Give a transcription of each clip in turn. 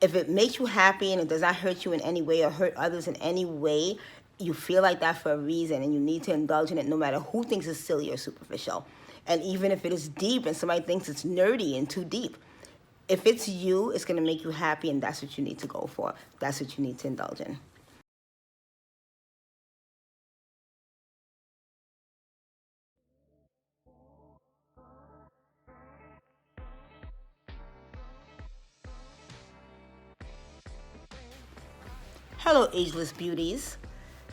If it makes you happy and it does not hurt you in any way or hurt others in any way, you feel like that for a reason, and you need to indulge in it no matter who thinks it's silly or superficial. And even if it is deep and somebody thinks it's nerdy and too deep, if it's you, it's going to make you happy, and that's what you need to go for. That's what you need to indulge in. Hello, Ageless Beauties.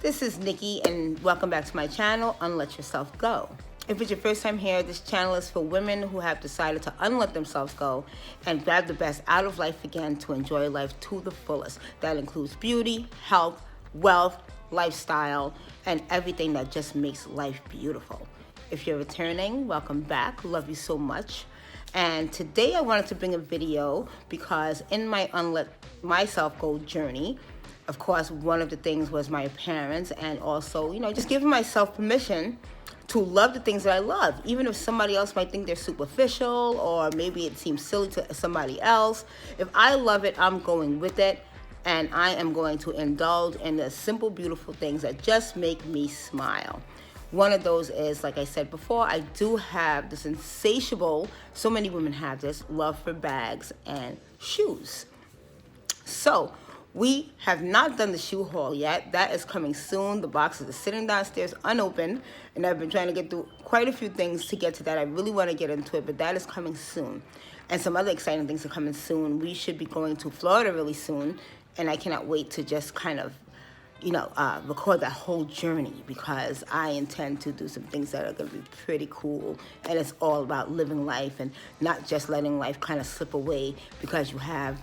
This is Nikki, and welcome back to my channel, Unlet Yourself Go. If it's your first time here, this channel is for women who have decided to unlet themselves go and grab the best out of life again to enjoy life to the fullest. That includes beauty, health, wealth, lifestyle, and everything that just makes life beautiful. If you're returning, welcome back. Love you so much. And today I wanted to bring a video because in my Unlet Myself Go journey, of course, one of the things was my parents, and also, just giving myself permission to love the things that I love, even if somebody else might think they're superficial or maybe it seems silly to somebody else. If I love it, I'm going with it, and I am going to indulge in the simple, beautiful things that just make me smile. One of those is, like I said before, I do have this insatiable, so many women have this, love for bags and shoes. So, we have not done the shoe haul yet. That is coming soon. The boxes are sitting downstairs unopened, and I've been trying to get through quite a few things to get to that. I really want to get into it, but that is coming soon. And some other exciting things are coming soon. We should be going to Florida really soon, and I cannot wait to just kind of, record that whole journey, because I intend to do some things that are going to be pretty cool, and it's all about living life and not just letting life kind of slip away because you have,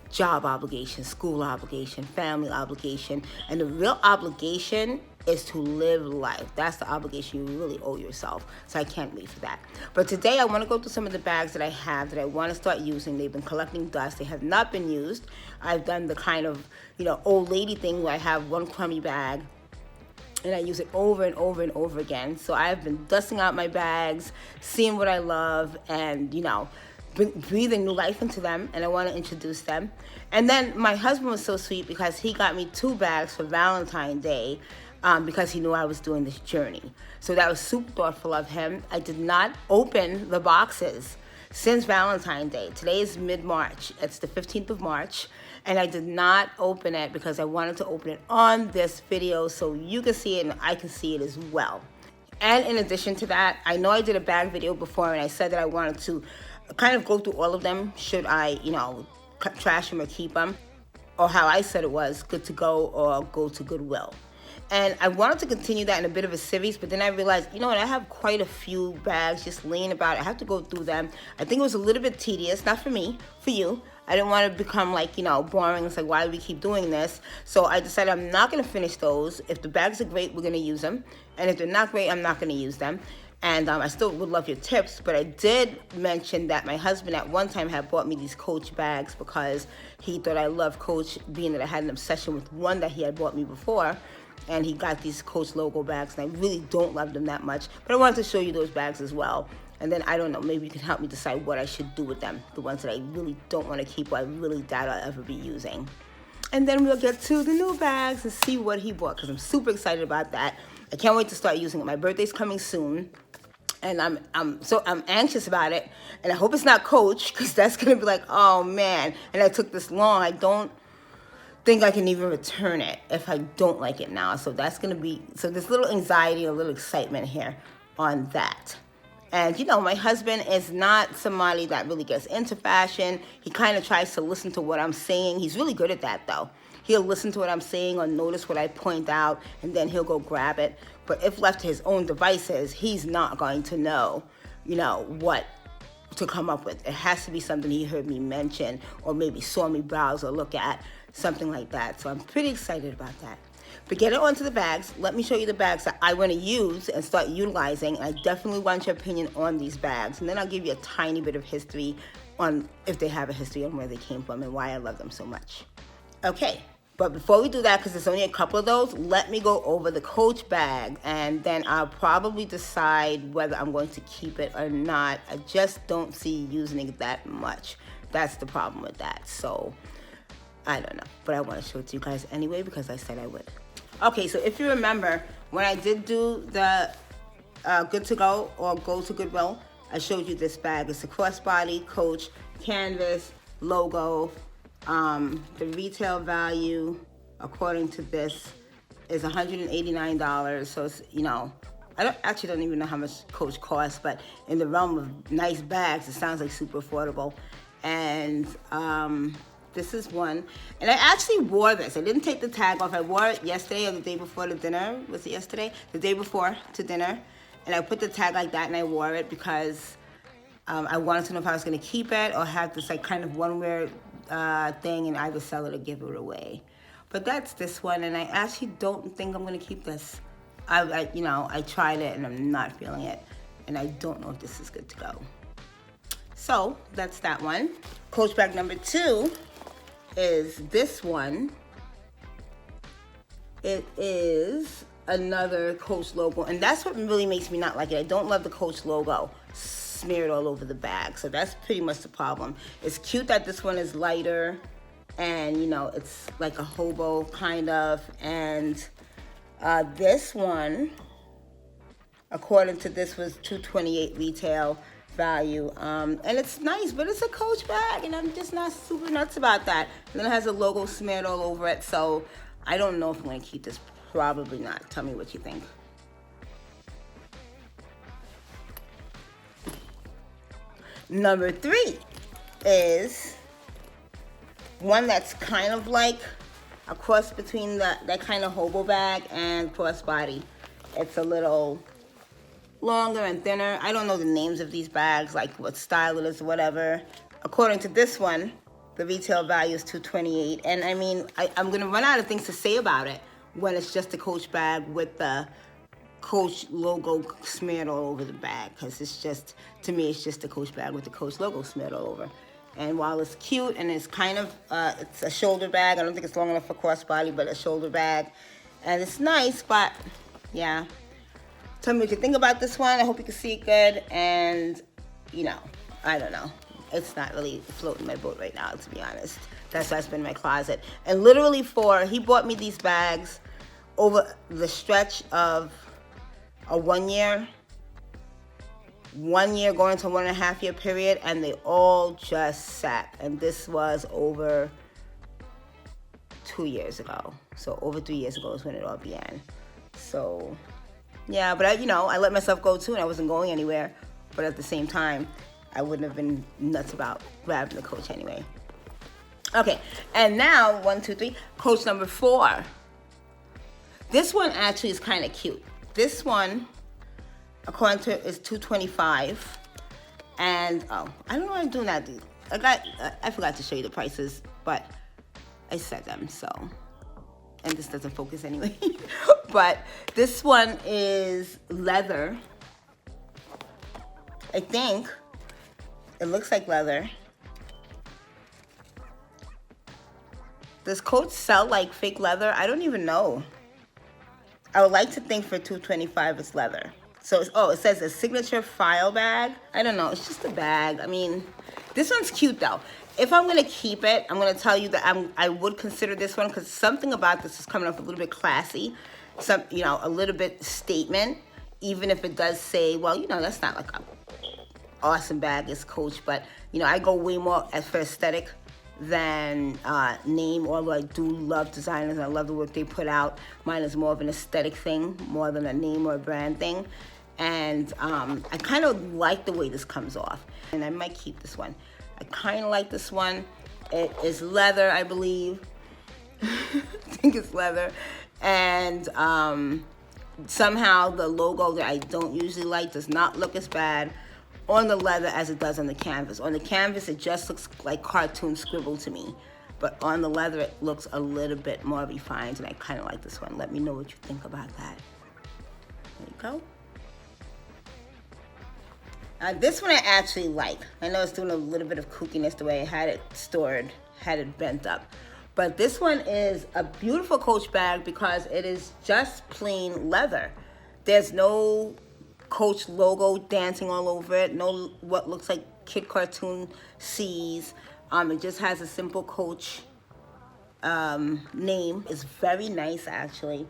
job obligation, school obligation, family obligation, and the real obligation is to live life. That's the obligation you really owe yourself. So I can't wait for that. But today I want to go through some of the bags that I have that I want to start using. They've been collecting dust. They have not been used. I've done the kind of, old lady thing where I have one crummy bag and I use it over and over and over again. So I've been dusting out my bags, seeing what I love, and, breathing new life into them, and I want to introduce them. And then my husband was so sweet because he got me 2 bags for Valentine's Day because he knew I was doing this journey. So that was super thoughtful of him. I did not open the boxes since Valentine's Day. Today is mid-March. It's the 15th of March, and I did not open it because I wanted to open it on this video so you can see it and I can see it as well. And in addition to that, I know I did a bag video before, and I said that I wanted to kind of go through all of them. Should I, trash them or keep them? Or how I said it was, good to go or go to Goodwill. And I wanted to continue that in a bit of a series, but then I realized, I have quite a few bags just laying about. I have to go through them. I think it was a little bit tedious, not for me, for you. I didn't want to become boring. It's like, why do we keep doing this? So I decided I'm not going to finish those. If the bags are great, we're going to use them. And if they're not great, I'm not going to use them. And I still would love your tips, but I did mention that my husband at one time had bought me these Coach bags because he thought I loved Coach, being that I had an obsession with one that he had bought me before. And he got these Coach logo bags, and I really don't love them that much. But I wanted to show you those bags as well. And then, I don't know, maybe you can help me decide what I should do with them, the ones that I really don't want to keep or I really doubt I'll ever be using. And then we'll get to the new bags and see what he bought, because I'm super excited about that. I can't wait to start using it. My birthday's coming soon, and I'm anxious about it. And I hope it's not Coach, because that's going to be like, oh, man. And I took this long. I don't think I can even return it if I don't like it now. So that's going to be, so there's a little anxiety, a little excitement here on that. And, my husband is not somebody that really gets into fashion. He kind of tries to listen to what I'm saying. He's really good at that, though. He'll listen to what I'm saying or notice what I point out, and then he'll go grab it. But if left to his own devices, he's not going to know, what to come up with. It has to be something he heard me mention or maybe saw me browse or look at, something like that. So I'm pretty excited about that. But getting onto the bags, let me show you the bags that I want to use and start utilizing. I definitely want your opinion on these bags. And then I'll give you a tiny bit of history on, if they have a history, on where they came from and why I love them so much. Okay, but before we do that, because there's only a couple of those, let me go over the Coach bag, and then I'll probably decide whether I'm going to keep it or not. I just don't see using it that much. That's the problem with that. So I don't know, but I want to show it to you guys anyway because I said I would. Okay, so if you remember, when I did do the Good to Go or Go to Goodwill, I showed you this bag. It's a crossbody Coach canvas logo. The retail value, according to this, is $189. So it's, you know, I don't even know how much Coach costs, but in the realm of nice bags, it sounds like super affordable. And this is one. And I actually wore this. I didn't take the tag off. I wore it yesterday or the day before to dinner. Was it yesterday? The day before to dinner. And I put the tag like that and I wore it because I wanted to know if I was going to keep it or have this like kind of one wear thing and either sell it or give it away. But that's this one, and I actually don't think I'm going to keep this. I tried it and I'm not feeling it, and I don't know if this is good to go. So that's that one. Coach bag number 2 is this one. It is another Coach logo, and that's what really makes me not like it. I don't love the Coach logo smeared all over the bag, so that's pretty much the problem. It's cute that this one is lighter, and you know, it's like a hobo kind of, and this one, according to this, was $228 retail value, and it's nice, but it's a Coach bag, and I'm just not super nuts about that. And then it has a logo smeared all over it, so I don't know if I'm going to keep this. Probably not. Tell me what you think. Number 3 is one that's kind of like a cross between that kind of hobo bag and crossbody. It's a little longer and thinner. I don't know the names of these bags, like what style it is or whatever. According to this one, the retail value is $228. And I mean, I'm going to run out of things to say about it when it's just a Coach bag with the Coach logo smeared all over the bag, because it's just, to me, it's just a Coach bag with the Coach logo smeared all over. And while it's cute and it's kind of, it's a shoulder bag. I don't think it's long enough for crossbody, but a shoulder bag. And it's nice, but yeah. Tell me what you think about this one. I hope you can see it good. And, you know, I don't know. It's not really floating my boat right now, to be honest. That's why it's been in my closet. And literally he bought me these bags over the stretch of a 1 year going to 1.5 year period, and they all just sat. And this was over 2 years ago. So over 3 years ago is when it all began. So yeah, but I let myself go too, and I wasn't going anywhere. But at the same time, I wouldn't have been nuts about grabbing the Coach anyway. Okay, and now 1, 2, 3, Coach number 4. This one actually is kind of cute. This one, according to it, is $225. And I don't know why I'm doing that. I forgot to show you the prices, but I said them, so. And this doesn't focus anyway. But this one is leather. I think it looks like leather. Does Coach sell like fake leather? I don't even know. I would like to think for $225 it's leather. So it says a signature file bag. I don't know. It's just a bag. I mean, this one's cute though. If I'm gonna keep it, I'm gonna tell you that I would consider this one, because something about this is coming off a little bit classy, a little bit statement. Even if it does say, well, that's not like a awesome bag, it's Coach, but I go way more for aesthetic than name. Although I do love designers and I love the work they put out, mine is more of an aesthetic thing more than a name or a brand thing. And I kind of like the way this comes off, and I might keep this one. I kind of like this one. It is leather, I believe. I think it's leather. And somehow the logo that I don't usually like does not look as bad on the leather as it does on the canvas. On the canvas, it just looks like cartoon scribble to me. But on the leather, it looks a little bit more refined, and I kind of like this one. Let me know what you think about that. There you go. This one I actually like. I know it's doing a little bit of kookiness the way I had it stored, had it bent up. But this one is a beautiful Coach bag because it is just plain leather. There's no Coach logo dancing all over it. No what looks like kid cartoon C's. It just has a simple Coach name. It's very nice, actually.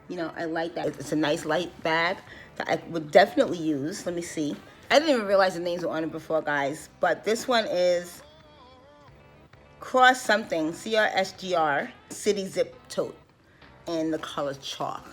You know, I like that. It's a nice light bag that I would definitely use. Let me see. I didn't even realize the names were on it before, guys. But this one is Cross something, CRSGR, City Zip Tote in the color chalk.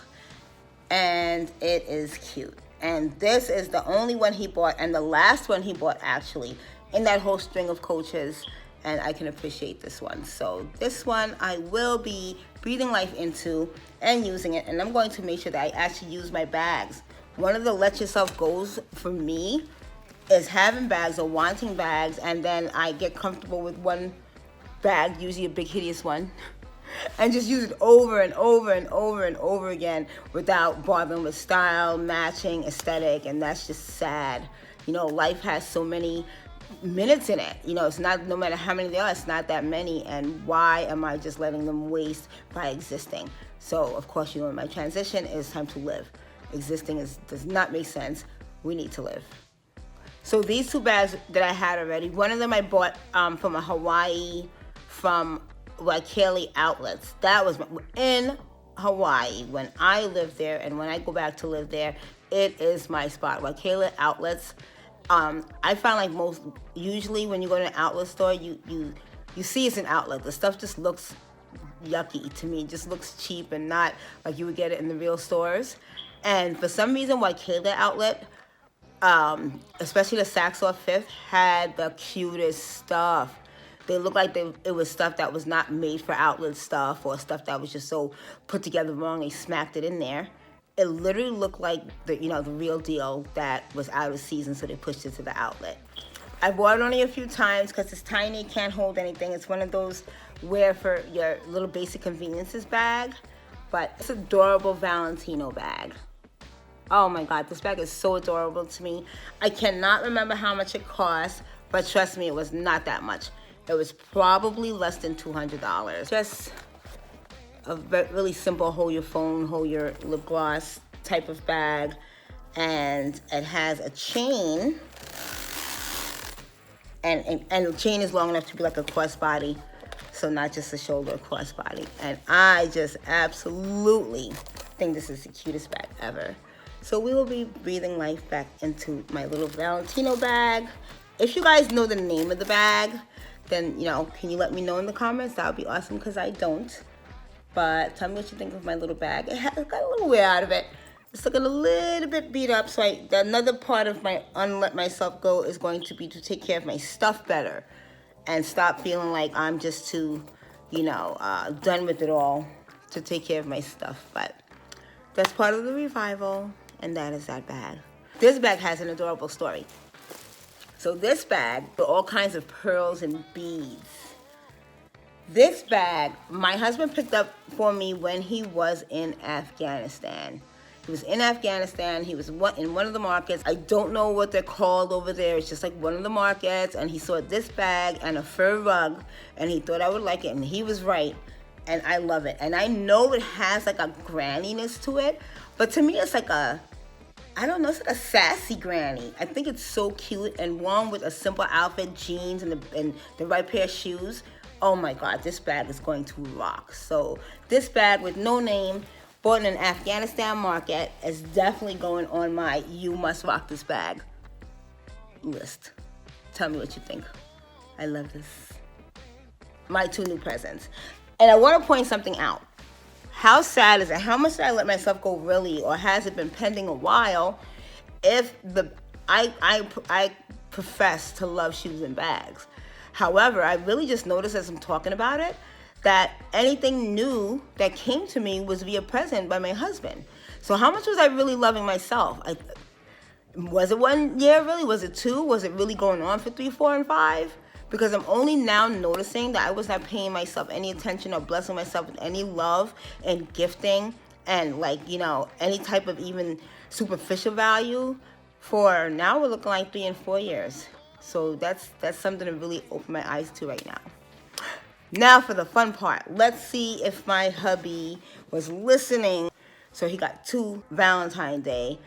And it is cute. And this is the only one he bought, and the last one he bought, actually, in that whole string of Coaches. And I can appreciate this one. So this one I will be breathing life into and using it. And I'm going to make sure that I actually use my bags. One of the let yourself goes for me is having bags or wanting bags, and then I get comfortable with one bag, usually a big hideous one, and just use it over and over and over and over again without bothering with style, matching, aesthetic. And that's just sad. You know, life has so many minutes in it. You know, it's not, no matter how many there are, it's not that many. And why am I just letting them waste by existing? So of course, you know, in my transition, it's time to live. Existing does not make sense. We need to live. So these two bags that I had already, one of them I bought from a Hawaii, from Waikele outlets. That was in Hawaii when I lived there, and when I go back to live there, it is my spot. Waikele outlets. I find like usually when you go to an outlet store, you see it's an outlet. The stuff just looks yucky to me. It just looks cheap and not like you would get it in the real stores. And for some reason, Waikele outlet, especially the Saks off Fifth, had the cutest stuff. They looked like it was stuff that was not made for outlet stuff, or stuff that was just so put together wrong. They smacked it in there. It literally looked like the real deal that was out of season, so they pushed it to the outlet. I bought it only a few times because it's tiny, can't hold anything. It's one of those wear for your little basic conveniences bag, but it's an adorable Valentino bag. Oh my God, this bag is so adorable to me. I cannot remember how much it cost, but trust me, it was not that much. It was probably less than $200. Just a really simple hold your phone, hold your lip gloss type of bag. And it has a chain. And the chain is long enough to be like a crossbody. So not just a shoulder, crossbody. And I just absolutely think this is the cutest bag ever. So we will be breathing life back into my little Valentino bag. If you guys know the name of the bag, then, can you let me know in the comments? That would be awesome, because I don't. But tell me what you think of my little bag. It got a little wear out of it. It's looking a little bit beat up. So another part of my unlet myself go is going to be to take care of my stuff better. And stop feeling like I'm just too, done with it all to take care of my stuff. But that's part of the revival. And that is that bag. This bag has an adorable story. So this bag, with all kinds of pearls and beads. This bag, my husband picked up for me when he was in Afghanistan. He was in Afghanistan. He was in one of the markets. I don't know what they're called over there. It's just like one of the markets. And he saw this bag and a fur rug. And he thought I would like it. And he was right. And I love it. And I know it has like a granniness to it. But to me, it's like it's like a sassy granny. I think it's so cute, and one with a simple outfit, jeans, and the right pair of shoes. Oh my God, this bag is going to rock. So this bag with no name, bought in an Afghanistan market, is definitely going on my you must rock this bag list. Tell me what you think. I love this. My two new presents. And I want to point something out. How sad is it? How much did I let myself go really, or has it been pending a while? If I profess to love shoes and bags. However, I really just noticed as I'm talking about it that anything new that came to me was via present by my husband. So how much was I really loving myself? Was it 1 year really? Was it 2? Was it really going on for 3, 4, and 5? Because I'm only now noticing that I was not paying myself any attention or blessing myself with any love and gifting and any type of even superficial value for now we're looking like 3 and 4 years. So that's something to really open my eyes to right now. Now for the fun part. Let's see if my hubby was listening. So he got 2 Valentine's Day.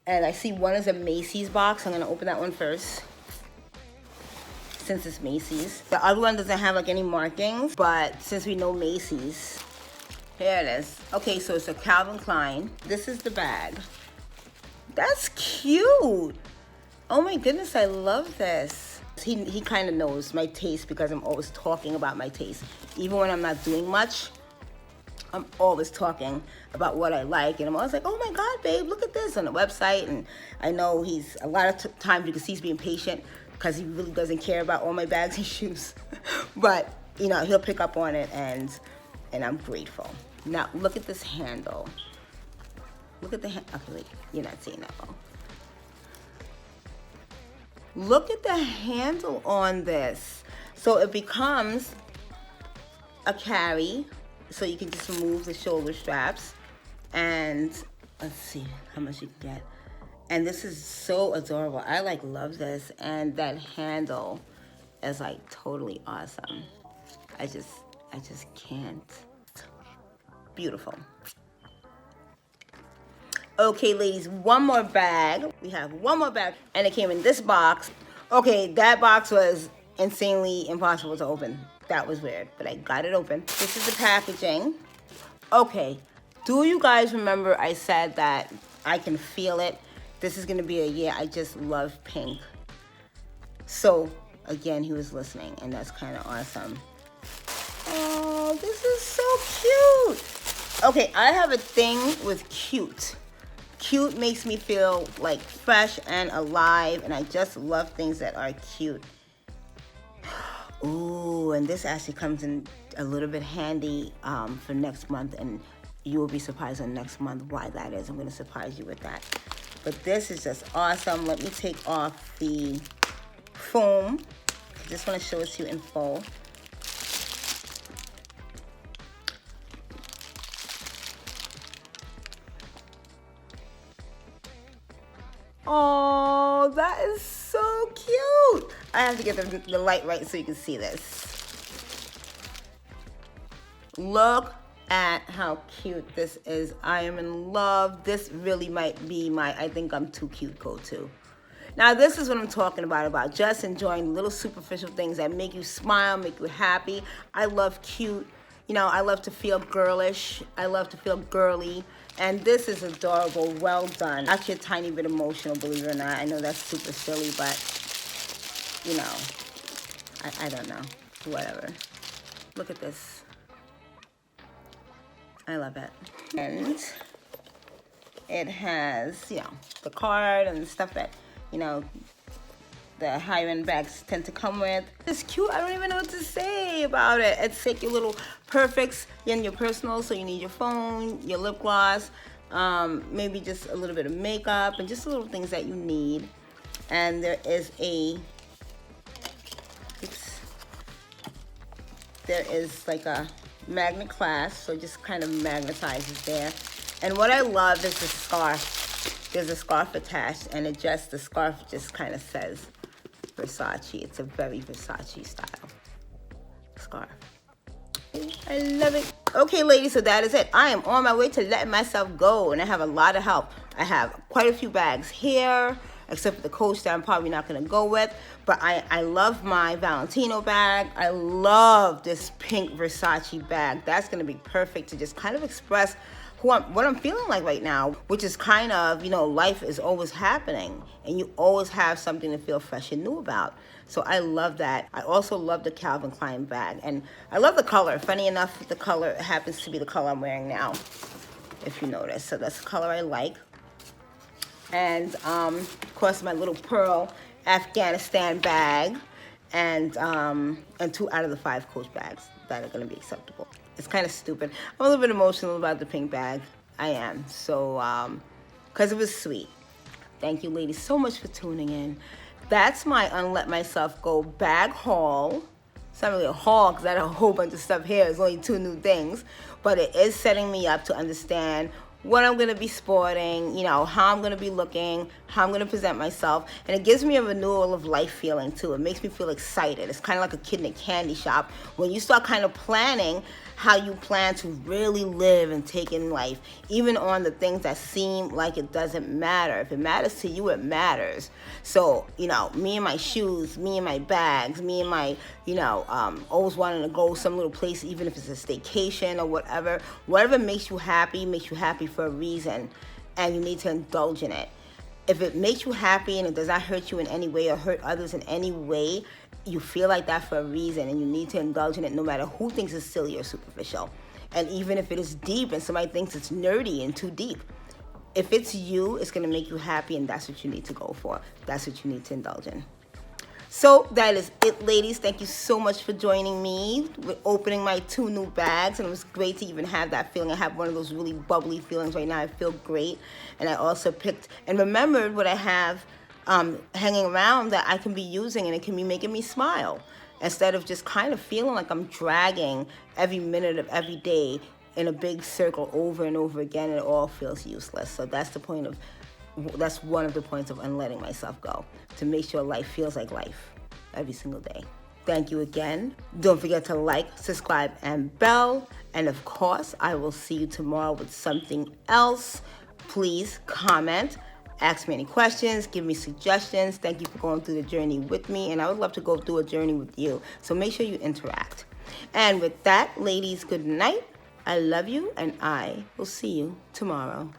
And I see one is a Macy's box. I'm going to open that one first. since it's Macy's. The other one doesn't have like any markings, but since we know Macy's, here it is. Okay, so it's a Calvin Klein. This is the bag. That's cute. Oh my goodness, I love this. He kind of knows my taste because I'm always talking about my taste. Even when I'm not doing much, I'm always talking about what I like. And I'm always like, oh my God, babe, look at this on the website. And I know he's, a lot of times you can see he's being patient because he really doesn't care about all my bags and shoes. But, you know, he'll pick up on it and I'm grateful. Now, look at this handle. Look at the handle. Okay, wait, you're not seeing that though. Look at the handle on this. So it becomes a carry, so you can just remove the shoulder straps. And let's see how much you can get. And this is so adorable. I like love this. And that handle is like totally awesome. I just can't. Beautiful. Okay, ladies, one more bag. We have one more bag, and it came in this box. Okay, that box was insanely impossible to open. That was weird, but I got it open. This is the packaging. Okay, do you guys remember I said that I can feel it? This is gonna be a year I just love pink. So, again, he was listening, and that's kind of awesome. Oh, this is so cute. Okay, I have a thing with cute. Cute makes me feel like fresh and alive, and I just love things that are cute. Ooh, and this actually comes in a little bit handy for next month, and you will be surprised on next month why that is. I'm going to surprise you with that. But this is just awesome. Let me take off the foam. I just want to show it to you in full. Oh, that is so cute. I have to get the light right so you can see this. Look at how cute this is. I am in love. This really might be my I think I'm too cute go-to. Now, this is what I'm talking about just enjoying little superficial things that make you smile, make you happy. I love cute. You know, I love to feel girlish. I love to feel girly. And this is adorable, well done. Actually a tiny bit emotional, believe it or not. I know that's super silly, but, you know, I don't know, whatever. Look at this. I love it. And it has, you know, the card and the stuff that, you know, the higher-end bags tend to come with. It's cute. I don't even know what to say about it. It's like your little perfects in your personal, so you need your phone, your lip gloss, maybe just a little bit of makeup, and just little things that you need. And there is there is like a magnet clasp, so it just kind of magnetizes there. And what I love is the scarf. There's a scarf attached, and the scarf just kind of says Versace. It's a very Versace style scarf. I love it. Okay, ladies, so that is it. I am on my way to letting myself go, and I have a lot of help. I have quite a few bags here, except for the Coach that I'm probably not going to go with. But I love my Valentino bag. I love this pink Versace bag. That's going to be perfect to just kind of express what I'm feeling like right now, which is kind of, you know, life is always happening, and you always have something to feel fresh and new about. So I love that. I also love the Calvin Klein bag, and I love the color. Funny enough, the color happens to be the color I'm wearing now, if you notice. So that's the color I like. And of course, my little pearl Afghanistan bag, and 2 out of the 5 Coach bags that are going to be acceptable. It's kind of stupid. I'm a little bit emotional about the pink bag. I am. So, because it was sweet. Thank you, ladies, so much for tuning in. That's my Unlet Myself Go bag haul. It's not really a haul because I had a whole bunch of stuff here. It's only 2 new things. But it is setting me up to understand what I'm going to be sporting, you know, how I'm going to be looking, how I'm going to present myself. And it gives me a renewal of life feeling, too. It makes me feel excited. It's kind of like a kid in a candy shop. When you start kind of planning how you plan to really live and take in life, even on the things that seem like it doesn't matter. If it matters to you, it matters. So, you know, me and my shoes, me and my bags, me and my, always wanting to go some little place, even if it's a staycation or whatever makes you happy for a reason, and you need to indulge in it. If it makes you happy and it does not hurt you in any way or hurt others in any way, you feel like that for a reason, and you need to indulge in it no matter who thinks it's silly or superficial. And even if it is deep and somebody thinks it's nerdy and too deep, if it's you, it's going to make you happy, and that's what you need to go for. That's what you need to indulge in. So that is it, ladies. Thank you so much for joining me with opening my 2 new bags. And it was great to even have that feeling. I have one of those really bubbly feelings right now. I feel great. And I also picked and remembered what I have hanging around that I can be using, and it can be making me smile, instead of just kind of feeling like I'm dragging every minute of every day in a big circle over and over again, and it all feels useless. So that's one of the points of unletting myself go, to make sure life feels like life every single day. Thank you again. Don't forget to like, subscribe, and bell. And of course, I will see you tomorrow with something else. Please comment, ask me any questions, give me suggestions. Thank you for going through the journey with me, and I would love to go through a journey with you. So make sure you interact. And with that, ladies, good night. I love you, and I will see you tomorrow.